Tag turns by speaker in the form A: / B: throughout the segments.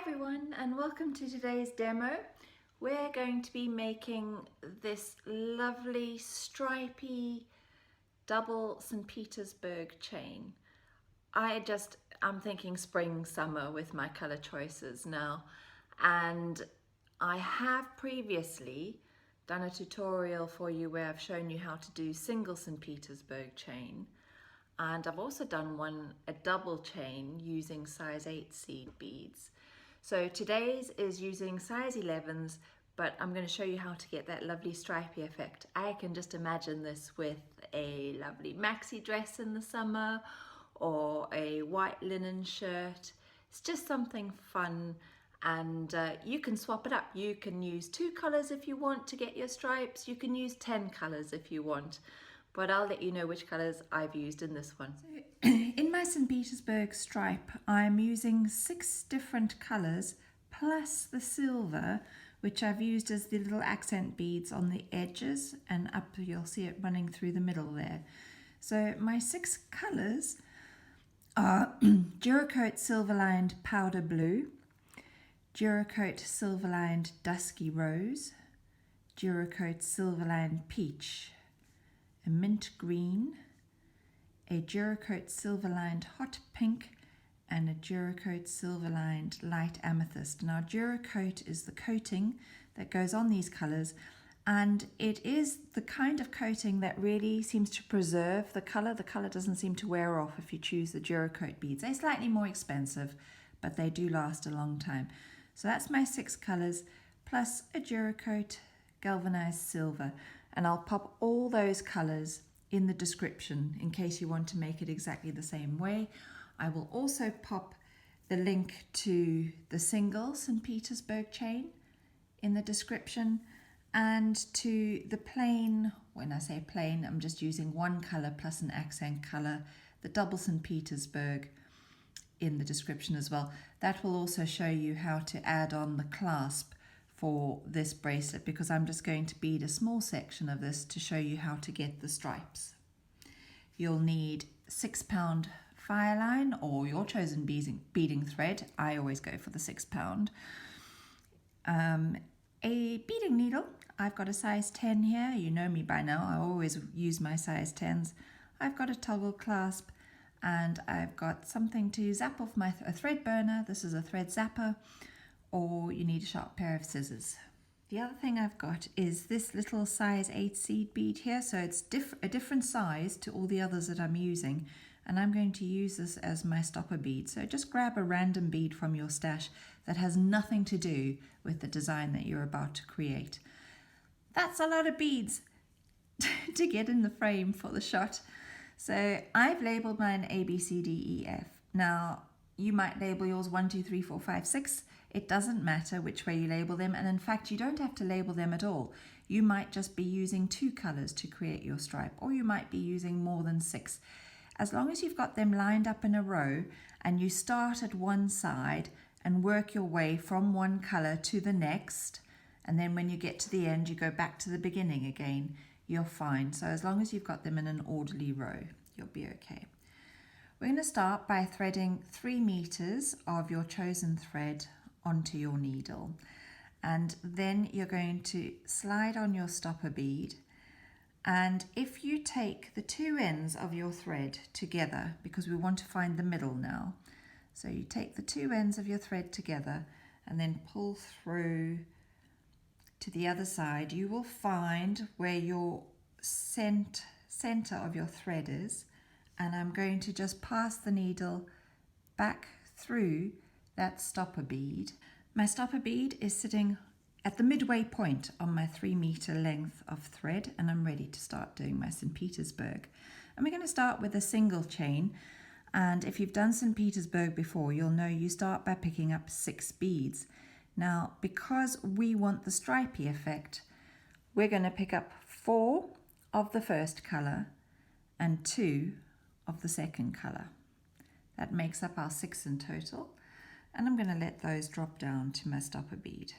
A: everyone, and welcome to today's demo. We're going to be making this lovely stripy double St Petersburg chain. I'm thinking spring summer with my color choices now, and I have previously done a tutorial for you where I've shown you how to do single St Petersburg chain, and I've also done a double chain using size 8 seed beads. So today's is using size 11s, but I'm going to show you how to get that lovely stripy effect. I can just imagine this with a lovely maxi dress in the summer or a white linen shirt. It's just something fun, and you can swap it up. You can use 2 colors if you want to get your stripes. You can use 10 colors if you want, but I'll let you know which colors I've used in this one. So in my St Petersburg stripe, I'm using 6 different colors plus the silver, which I've used as the little accent beads on the edges, and up you'll see it running through the middle there. So my 6 colors are Duracoat silver lined powder blue, Duracoat silver lined dusky rose, Duracoat silver lined peach, a mint green, a Duracoat silver lined hot pink, and a Duracoat silver lined light amethyst. Now Duracoat is the coating that goes on these colors, and it is the kind of coating that really seems to preserve the color. The color doesn't seem to wear off if you choose the Duracoat beads. They're slightly more expensive, but they do last a long time. So that's my 6 colors plus a Duracoat galvanized silver, and I'll pop all those colors in the description in case you want to make it exactly the same way. I will also pop the link to the single St Petersburg chain in the description, and to the plain, when I say plain, I'm just using 1 color plus an accent color, the double St Petersburg, in the description as well. That will also show you how to add on the clasp for this bracelet, because I'm just going to bead a small section of this to show you how to get the stripes. You'll need 6-pound fire line or your chosen beading thread. I always go for the 6-pound. A beading needle. I've got a size 10 here. You know me by now. I always use my size 10s. I've got a toggle clasp, and I've got something to zap off a thread burner. This is a thread zapper, or you need a sharp pair of scissors. The other thing I've got is this little size 8 seed bead here, so it's a different size to all the others that I'm using, and I'm going to use this as my stopper bead. So just grab a random bead from your stash that has nothing to do with the design that you're about to create. That's a lot of beads to get in the frame for the shot. So I've labeled mine A, B, C, D, E, F. Now you might label yours 1, 2, 3, 4, 5, 6. It doesn't matter which way you label them, and in fact you don't have to label them at all. You might just be using 2 colors to create your stripe, or you might be using more than 6. As long as you've got them lined up in a row and you start at one side and work your way from one color to the next, and then when you get to the end you go back to the beginning again, you're fine. So as long as you've got them in an orderly row, you'll be okay. We're going to start by threading 3 meters of your chosen thread onto your needle, and then you're going to slide on your stopper bead, and if you take the 2 ends of your thread together, because we want to find the middle now, so you take the 2 ends of your thread together and then pull through to the other side, you will find where your center of your thread is, and I'm going to just pass the needle back through that stopper bead. My stopper bead is sitting at the midway point on my 3 meter length of thread, and I'm ready to start doing my St Petersburg. And we're going to start with a single chain, and if you've done St Petersburg before, you'll know you start by picking up 6 beads. Now, because we want the stripy effect, we're going to pick up 4 of the first color and 2 of the second color. That makes up our 6 in total. And I'm going to let those drop down to my stopper bead.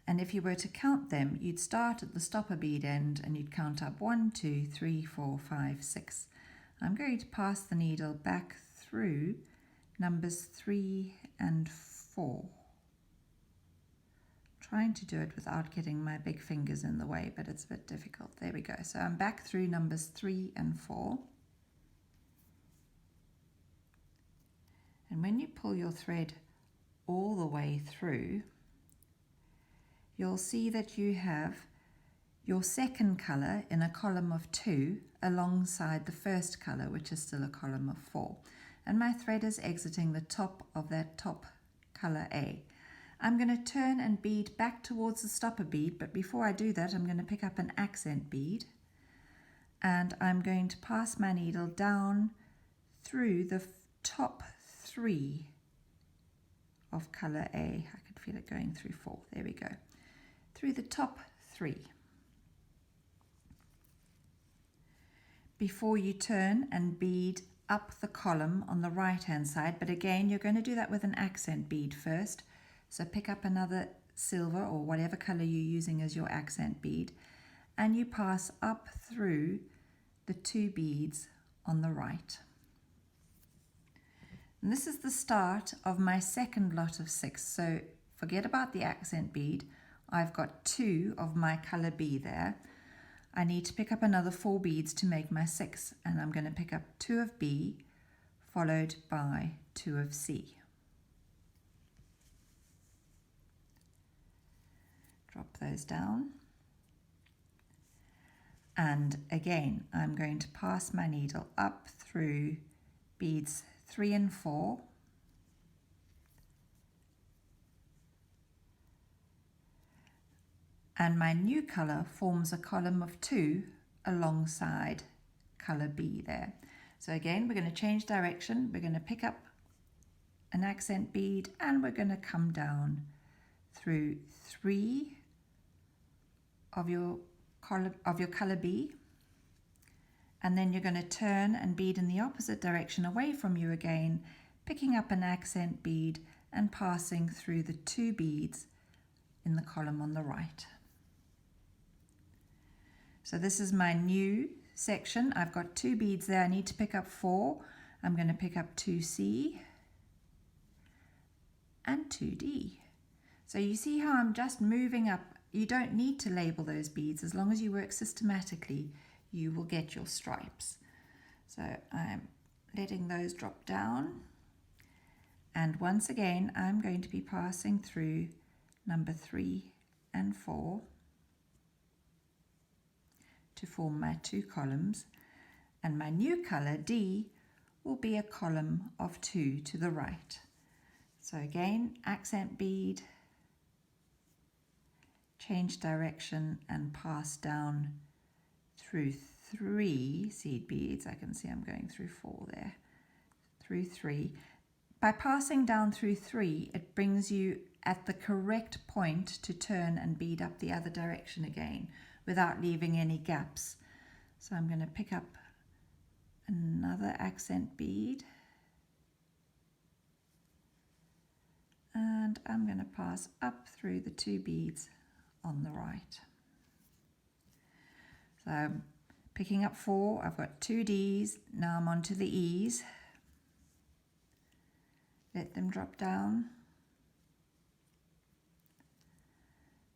A: And if you were to count them, you'd start at the stopper bead end and you'd count up 1, 2, 3, 4, 5, 6. I'm going to pass the needle back through numbers 3 and 4. Trying to do it without getting my big fingers in the way, but it's a bit difficult. There we go. So I'm back through numbers 3 and 4. And when you pull your thread all the way through, you'll see that you have your second colour in a column of 2 alongside the first colour, which is still a column of 4. And my thread is exiting the top of that top colour A. I'm going to turn and bead back towards the stopper bead, but before I do that, I'm going to pick up an accent bead, and I'm going to pass my needle down through the top 3 of colour A. I can feel it going through 4. There we go. Through the top 3. Before you turn and bead up the column on the right hand side, but again you're going to do that with an accent bead first. So pick up another silver or whatever colour you're using as your accent bead, and you pass up through the 2 beads on the right. And this is the start of my second lot of 6. So forget about the accent bead. I've got 2 of my colour B there. I need to pick up another 4 beads to make my 6, and I'm going to pick up 2 of B followed by 2 of C. Drop those down, and again I'm going to pass my needle up through beads 3 and 4, and my new colour forms a column of 2 alongside colour B there. So again we're going to change direction, we're going to pick up an accent bead, and we're going to come down through 3 of your colour B, and then you're going to turn and bead in the opposite direction away from you again, picking up an accent bead and passing through the 2 beads in the column on the right. So this is my new section. I've got 2 beads there. I need to pick up 4. I'm going to pick up 2C and 2D. So you see how I'm just moving up. You don't need to label those beads. As long as you work systematically, you will get your stripes. So I'm letting those drop down. And once again, I'm going to be passing through number 3 and 4 to form my 2 columns. And my new colour, D, will be a column of 2 to the right. So again, accent bead, change direction and pass down through 3 seed beads. I can see I'm going through 4 there, through 3. By passing down through 3, it brings you at the correct point to turn and bead up the other direction again without leaving any gaps. So I'm going to pick up another accent bead, and I'm going to pass up through the 2 beads on the right. So I'm picking up 4, I've got 2 Ds, now I'm on to the E's. Let them drop down.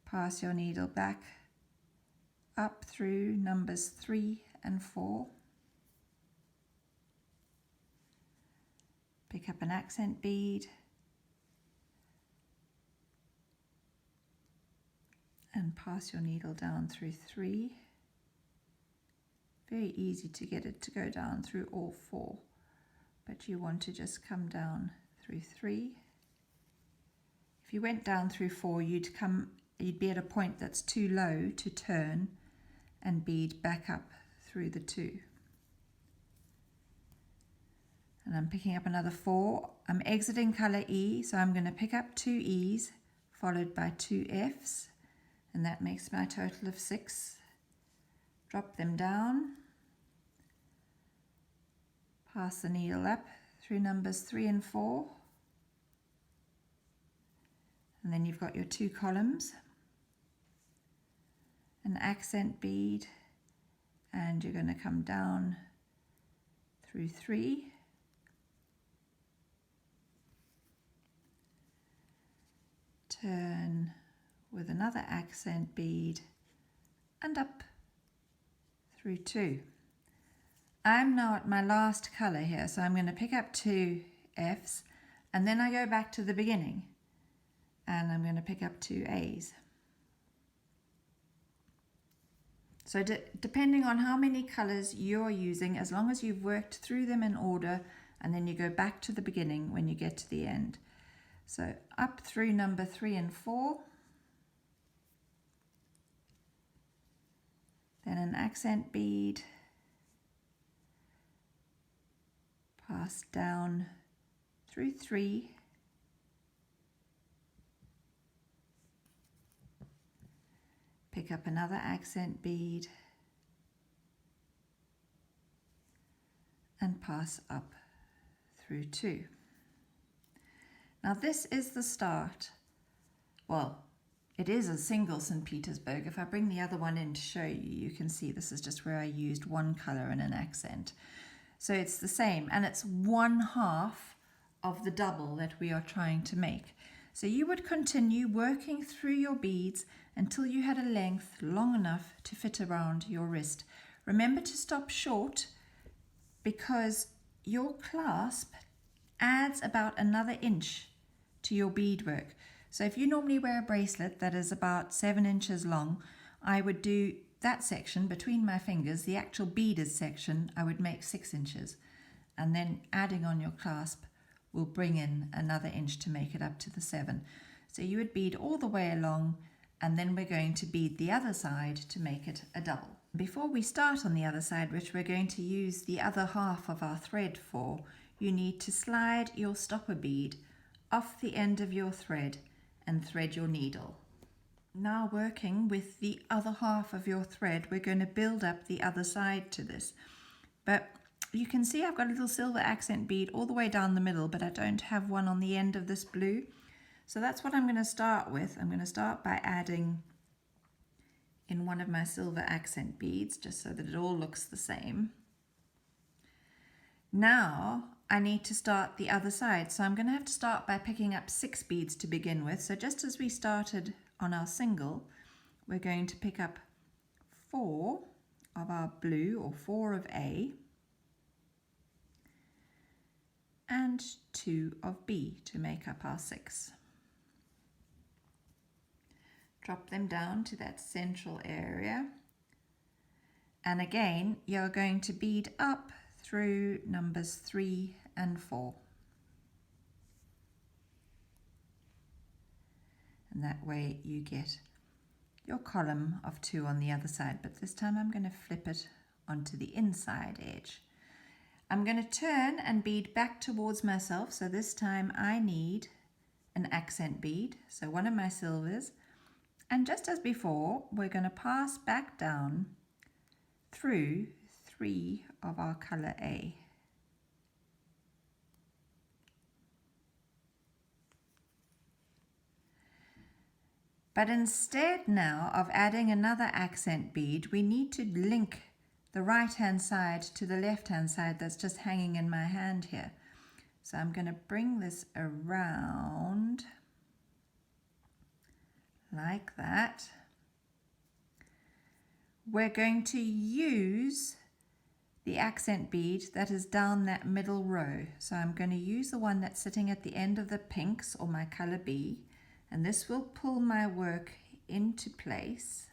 A: Pass your needle back up through numbers 3 and 4. Pick up an accent bead and pass your needle down through 3. Very easy to get it to go down through all 4, but you want to just come down through 3. If you went down through 4, you'd be at a point that's too low to turn and bead back up through the 2. And I'm picking up another 4. I'm exiting colour E, so I'm going to pick up 2 E's followed by 2 F's, and that makes my total of 6. Drop them down, pass the needle up through numbers 3 and 4, and then you've got your 2 columns, an accent bead, and you're going to come down through 3, turn with another accent bead and up through 2. I'm now at my last colour here, so I'm going to pick up 2 Fs and then I go back to the beginning and I'm going to pick up 2 As. So depending on how many colours you're using, as long as you've worked through them in order, and then you go back to the beginning when you get to the end. So up through number 3 and 4, then an accent bead, pass down through 3, pick up another accent bead and pass up through 2. Now this is the start. Well, it is a single St. Petersburg. If I bring the other one in to show you, you can see this is just where I used one colour and an accent. So it's the same, and it's 1/2 of the double that we are trying to make. So you would continue working through your beads until you had a length long enough to fit around your wrist. Remember to stop short because your clasp adds about another inch to your beadwork. So if you normally wear a bracelet that is about 7 inches long, I would do that section between my fingers, the actual beaded section, I would make 6 inches. And then adding on your clasp will bring in another inch to make it up to the 7. So you would bead all the way along, and then we're going to bead the other side to make it a double. Before we start on the other side, which we're going to use the other half of our thread for, you need to slide your stopper bead off the end of your thread and thread your needle. Now working with the other half of your thread, we're going to build up the other side to this. But you can see I've got a little silver accent bead all the way down the middle, but I don't have one on the end of this blue. So that's what I'm going to start with. I'm going to start by adding in one of my silver accent beads, just so that it all looks the same. Now I need to start the other side. So I'm going to have to start by picking up 6 beads to begin with. So just as we started on our single, we're going to pick up 4 of our blue, or 4 of A, and 2 of B to make up our 6. Drop them down to that central area, and again you're going to bead up through numbers 3 and 4, and that way you get your column of 2 on the other side. But this time I'm going to flip it onto the inside edge. I'm going to turn and bead back towards myself, so this time I need an accent bead, so one of my silvers, and just as before we're going to pass back down through 3 of our colour A. But instead now of adding another accent bead, we need to link the right hand side to the left hand side that's just hanging in my hand here. So I'm going to bring this around like that. We're going to use the accent bead that is down that middle row. So I'm going to use the one that's sitting at the end of the pinks, or my colour B, and this will pull my work into place.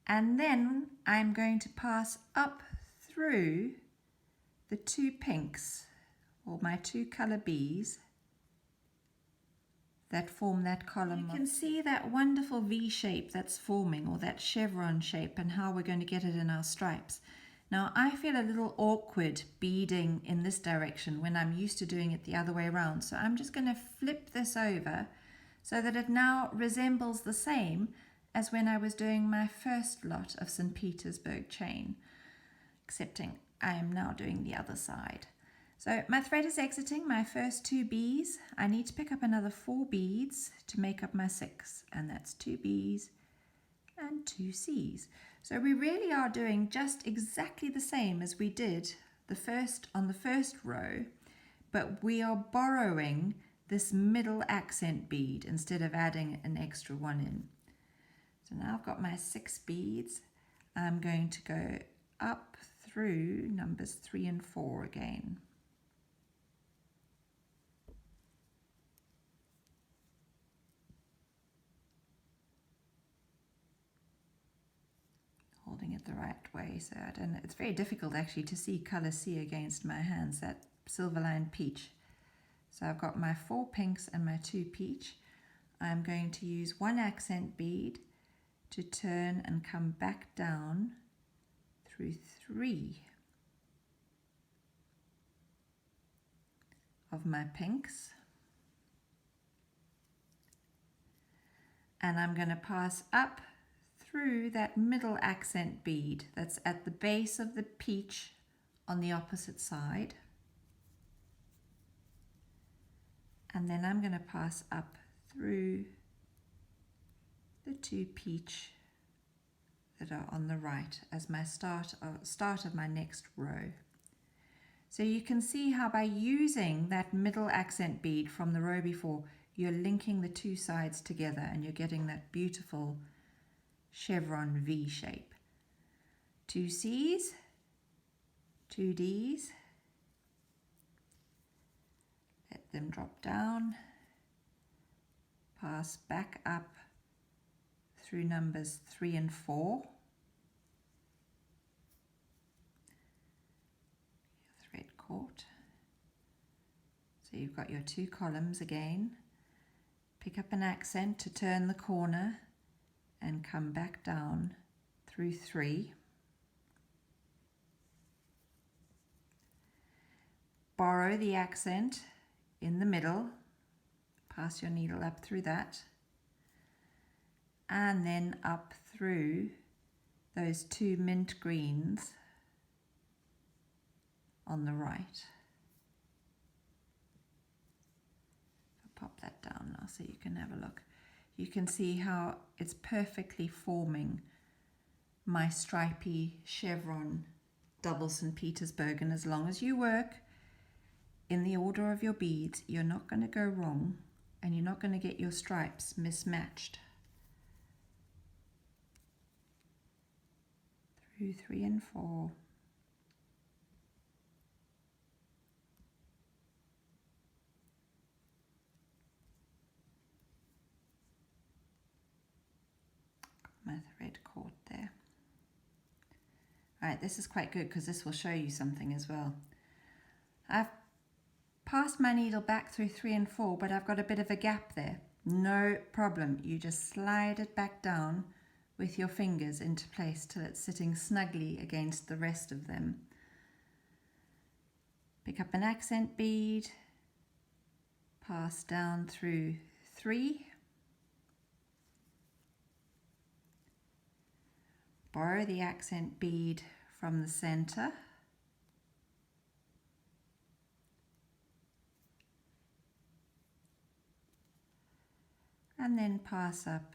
A: And then I'm going to pass up through the 2 pinks, or my 2 colour Bs, that form that column. You can see that wonderful V shape that's forming, or that chevron shape, and how we're going to get it in our stripes. Now I feel a little awkward beading in this direction when I'm used to doing it the other way around, so I'm just going to flip this over so that it now resembles the same as when I was doing my first lot of St. Petersburg chain, excepting I am now doing the other side. So my thread is exiting my first 2 Bs. I need to pick up another 4 beads to make up my 6, and that's 2 Bs and 2 Cs. So we really are doing just exactly the same as we did on the first row, but we are borrowing this middle accent bead instead of adding an extra one in. So now I've got my 6 beads. I'm going to go up through numbers 3 and 4 again. Holding it the right way, so I don't know. It's very difficult actually to see colour C against my hands, that silver line peach. So I've got my 4 pinks and my 2 peach. I'm going to use 1 accent bead to turn and come back down through 3 of my pinks. And I'm going to pass up through that middle accent bead that's at the base of the peach on the opposite side. And then I'm going to pass up through the 2 peach that are on the right as my start of my next row. So you can see how by using that middle accent bead from the row before, you're linking the 2 sides together and you're getting that beautiful chevron V shape. 2 C's, 2 D's, let them drop down, pass back up through numbers 3 and 4. Thread caught. So you've got your 2 columns again. Pick up an accent to turn the corner and come back down through 3. Borrow the accent in the middle, pass your needle up through that, and then up through those 2 mint greens on the right. I'll pop that down now so you can have a look. You can see how it's perfectly forming my stripy chevron double St Petersburg, and as long as you work in the order of your beads, you're not going to go wrong and you're not going to get your stripes mismatched. Through 3 and 4. My thread caught there. Alright, this is quite good because this will show you something as well. I've passed my needle back through 3 and 4, but I've got a bit of a gap there. No problem. You just slide it back down with your fingers into place till it's sitting snugly against the rest of them. Pick up an accent bead, pass down through 3, borrow the accent bead from the center, and then pass up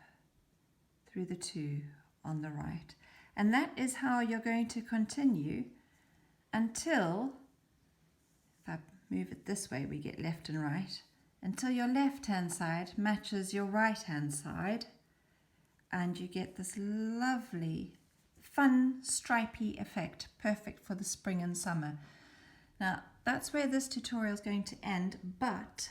A: through the 2 on the right. And that is how you're going to continue until, if I move it this way, we get left and right, until your left hand side matches your right hand side, and you get this lovely, fun, stripy effect, perfect for the spring and summer. Now, that's where this tutorial is going to end, but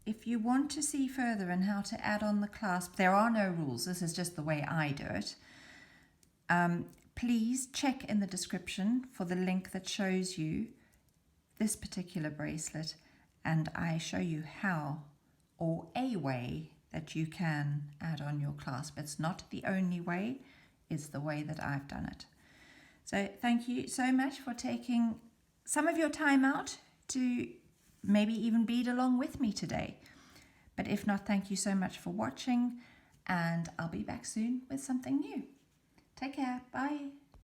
A: if you want to see further on how to add on the clasp, there are no rules. This is just the way I do it. Please check in the description for the link that shows you this particular bracelet, and I show you how, or a way that you can add on your clasp. It's not the only way, it's the way that I've done it. So thank you so much for taking some of your time out to maybe even bead along with me today. But if not, thank you so much for watching, and I'll be back soon with something new. Take care. Bye.